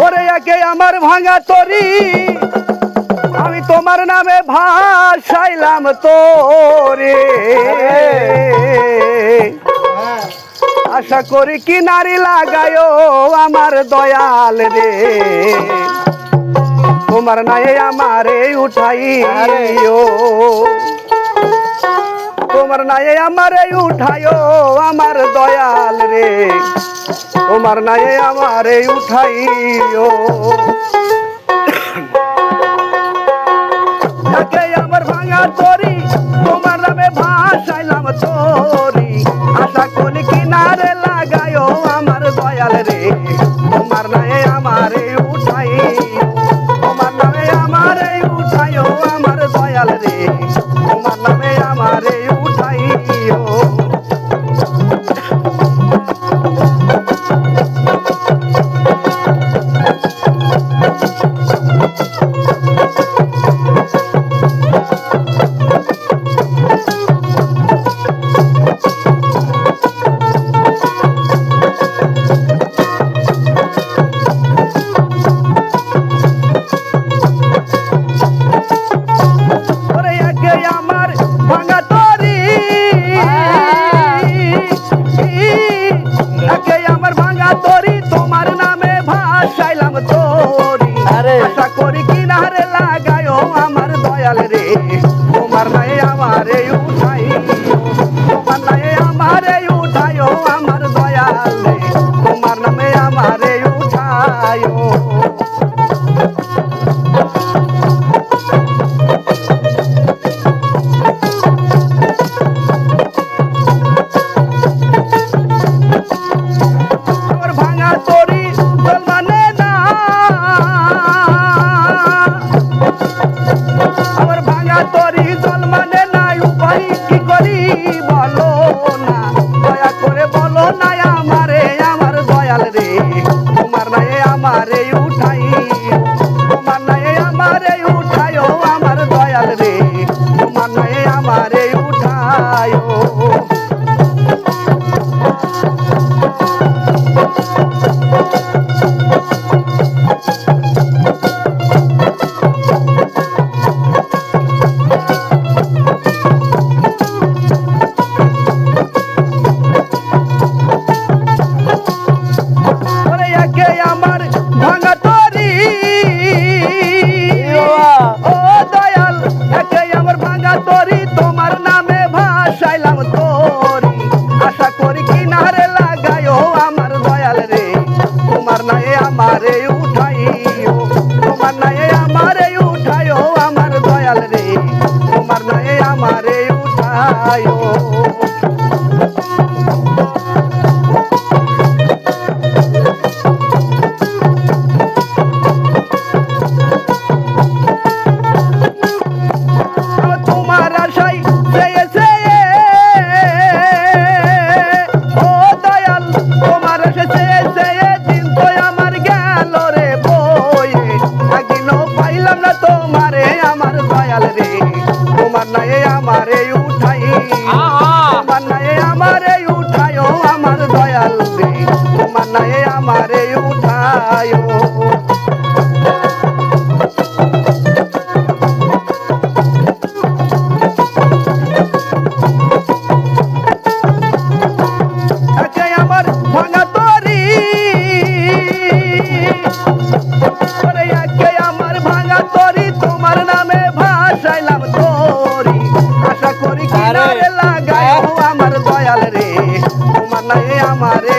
ওরে একে আমার ভাঙা তরি আমি তোমার নামে ভাসাইলাম তোরে আশা করি কি নারী লাগায়ো আমার দয়াল রে তোমার নাই আমারে উঠাইও তোমার নাই আমারে উঠাইও আমার দয়াল রে তোমার নাই আমারে উঠাইও আমার ভাঙা তরি তোমার নামে ভাসাইলাম তোরি আশা করি কিনারে লাগায়ো আমার দয়াল রে তোমার নাই আমারে উঠাইও তোমার নামে আমারে উঠাইও আমার দয়াল রে তোমার নামে আমারে উঠাইও আশা করি কিনারে লাগায়ো আমার দয়াল রে তোমার নাই আমারে উঠাইও তোমার নাই আমারে উঠাইও আমার দয়াল রে তোমার নামে আমারে উঠাইও আমারে উঠাইও তোমার নাই আমারে উঠাইও আমার দয়াল রে তোমার নাই আমারে উঠাইও আমারে উঠাইও তোমার নাই আমারে উঠাইও আমার দয়াল রে তোমার নাই আমারে উঠাইও তোমার আশাই চেয়েছে ও দয়াল তোমার আশা চেয়েছে তোমারে আমার দয়াল রে তোমার নাই আমারে উঠাইও তোমার নাই আমারে উঠাইও আমার দয়াল রে তোমার নাই আমারে উঠাইও আমার ভাঙা তরি তোমার নামে ভাসাইলাম তোরি আশা করি কিনারে লাগায়ো আমার দয়াল রে তোমার নাই আমারে